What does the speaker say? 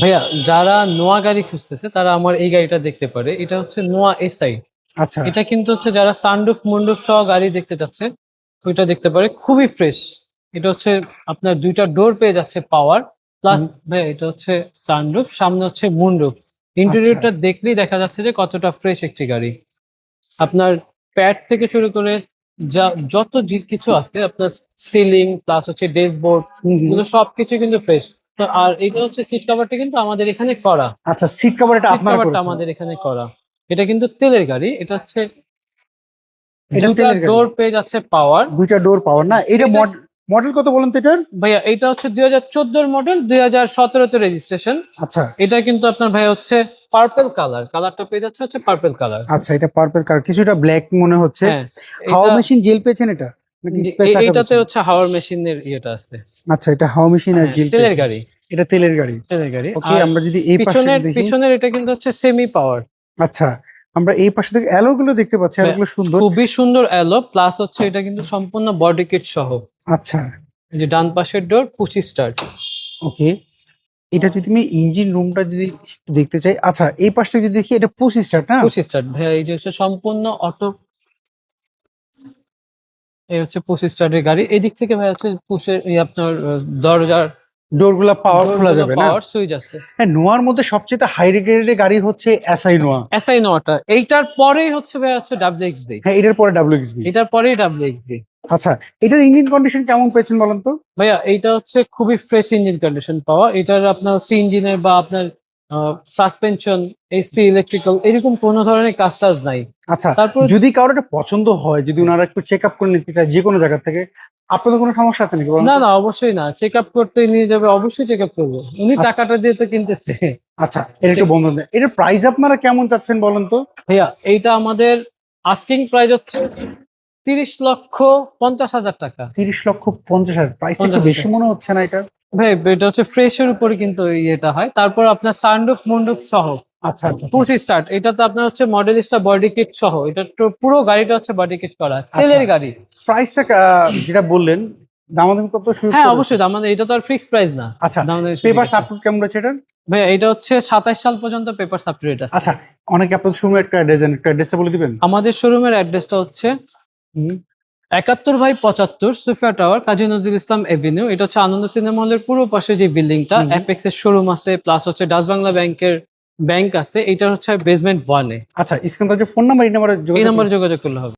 ভাইয়া যারা নোয়া গাড়ি খুঁজতেছে তারা আমার এই গাড়িটা দেখতে পারে। এটা হচ্ছে নোয়া এসআই। আচ্ছা। এটা কিন্তু হচ্ছে যারা সানরুফ মুন্ডুফ সহ গাড়ি দেখতে চাচ্ছে ওইটা দেখতে পারে, খুবই ফ্রেশ। এটা হচ্ছে আপনার দুইটা ডোর পেয়ে যাচ্ছে পাওয়ার প্লাস। হুম, ভাইয়া এটা হচ্ছে সানরুফ, সামনে হচ্ছে মুন্ডুফ। আচ্ছা। ইন্টেরিয়রটা দেখলেই দেখা যাচ্ছে যে কতটা ফ্রেশ একটি গাড়ি। আপনার প্যাড থেকে শুরু করে যা যত কিছু আছে আপনার, সিলিং প্লাস হচ্ছে ড্যাশবোর্ড, হুম, হুম। এগুলো সবকিছু কিন্তু ফ্রেশ। তো আর এটা হচ্ছে সিট কভারটা কিন্তু আমাদের এখানে করা। আচ্ছা, সিট কভার এটা সিট আপনারা কভারটা করেছেন? আমাদের এখানে করা। এটা কিন্তু তেলের গাড়ি। এটা হচ্ছে এটা দুটা তেলের গাড়ি? ডোর পেয়ে যাচ্ছে পাওয়ার। দুইটা ডোর পাওয়ার না? এটা এটা মডেল কত বলেন তো এটার? ভাইয়া এটা হচ্ছে 2014 মডেল, 2017 রেজিস্ট্রেশন। আচ্ছা। এটা কিন্তু আপনার ভাই হচ্ছে পার্পল কালার, কালারটা পেয়ে যাচ্ছে হচ্ছে পার্পল কালার। আচ্ছা, এটা পার্পল কালার, কিছুটা ব্ল্যাক মনে হচ্ছে। হ্যাঁ হাওয়া এটা মেশিন জেল পেয়েছেন এটা নাকি স্পেয়ার চাকা এইটাতে পেয়েছেন? হচ্ছে হাওয়ার মেশিনের ইয়েটা আছে। আচ্ছা, এটা হাওয়া মেশিন আর হ্যাঁ জেল তেলের পেয়েছেন। গাড়ি। এটা তেলের গাড়ি। তেলের গাড়ি। ওকে, আর আমরা যদি এই পাশে পিছনের দেখি। পিছনের এটা কিন্তু হচ্ছে সেমি পাওয়ার। আচ্ছা, আমরা এই পাশে থেকে অ্যালো গুলো দেখতে পাচ্ছি, অ্যালো গুলো সুন্দর। খুবই সুন্দর অ্যালো, প্লাস হচ্ছে এটা কিন্তু সম্পূর্ণ বডি কিট সহ। আচ্ছা। এই যে ডান পাশের ডোর পুশি স্টার্ট। ওকে, এটা যদি আমি ইঞ্জিন রুমটা যদি একটু দেখতে চাই। আচ্ছা, এই পাশটা যদি দেখি, এটা পুশ স্টার্ট না? পুশি স্টার্ট ভাইয়া, এই যে হচ্ছে সম্পূর্ণ অটো। এই হচ্ছে পুশি স্টার্টের গাড়ি। এদিক থেকে ভাই হচ্ছে পুশের এই আপনার দরজার ডোর গুলা পাওয়ার খোলা ডোরগুলো যাবে না? পাওয়ার সুইচ আছে। হ্যাঁ, নোয়ার মধ্যে সবচেয়ে হাই রেটেড গাড়ি হচ্ছে এসআই নোয়া। এসআই নোয়াটা এইটার পরেই হচ্ছে ভাই হচ্ছে ডাব্লিউএক্সডি। হ্যাঁ, এটার পরে ডাব্লিউএক্সবি। এটার পরেই ডাব্লিউএক্সডি। আচ্ছা, এটার ইঞ্জিন কন্ডিশন কেমন পেয়েছেন বলেন তো? ভাইয়া এইটা হচ্ছে খুবই ফ্রেশ ইঞ্জিন কন্ডিশন পাওয়া। এটার আপনার হচ্ছে ইঞ্জিনের বা আপনার সাসপেনশন, এসি, ইলেকট্রিক্যাল এরকম কোনো ধরনের কাজ টাজ নাই। আচ্ছা, তারপর যদি কারোর এটা পছন্দ হয়, যদি ওনারা একটু চেক আপ করে নিতে চায় যে কোনো জায়গা থেকে, আপনাদের কোনো সমস্যা আছে নাকি বলেন না তো? না, অবশ্যই না, চেক আপ করতে নিয়ে যাবে, অবশ্যই চেক আপ করবো। উনি আচ্ছা। টাকাটা দিয়ে তো কিনতেছে। আচ্ছা, এটা একটু বন্ধ দেন। এটার প্রাইস আপনারা কেমন চাচ্ছেন বলেন তো? ভাইয়া এইটা আমাদের আস্কিং প্রাইস হচ্ছে 30,50,000 টাকা। 30,50,000? প্রাইসটা একটু 50,000 বেশি টাকা। মনে হচ্ছে না এটা? ভাই এটা হচ্ছে ফ্রেশের উপরে কিন্তু ইয়েটা হয়। তারপর আপনার সানরুফ মন্ডুপ সহ আচ্ছা আচ্ছা আচ্ছা। পুশি স্টার্ট। এটাতে আপনার হচ্ছে মডেলিস্টা বডি কিট সহ, এটা তো পুরো গাড়িটা হচ্ছে বডি কিট করা আচ্ছা, তেলের গাড়ি। প্রাইসটা যেটা বললেন, দামাদামি কত শুরু হ্যাঁ করেছে? অবশ্যই, আমাদের এটা তো আর ফিক্স প্রাইস না। আচ্ছা, আমাদের পেপার আপলোড কেমন রয়েছে এটার? ভাই এটা হচ্ছে 27 সাল পর্যন্ত পেপার আপ টু ডেট আছে। আচ্ছা, অনেকে আপনাদের শুনুন, একটা অ্যাড্রেসটা বলে দিবেন? আমাদের শোরুমের অ্যাড্রেসটা হচ্ছে হুম। 71/75 সুফিয়া টাওয়ার, কাজী নজরুল ইসলাম এভিনিউ। এটা হচ্ছে আনন্দ সিনেমা হলের পূর্ব পাশে যে বিল্ডিংটা, হুম, হুম। অ্যাপেক্স এর শোরুম আছে, প্লাস হচ্ছে ডাচ বাংলা ব্যাংকের ব্যাংক আছে। এটা হচ্ছে বেসমেন্ট 1-এ। আচ্ছা, স্ক্রিন তো যে ফোন নাম্বার, এই নাম্বারে এই যোগাযোগ নাম্বারে করুন। যোগাযোগ করলে হবে।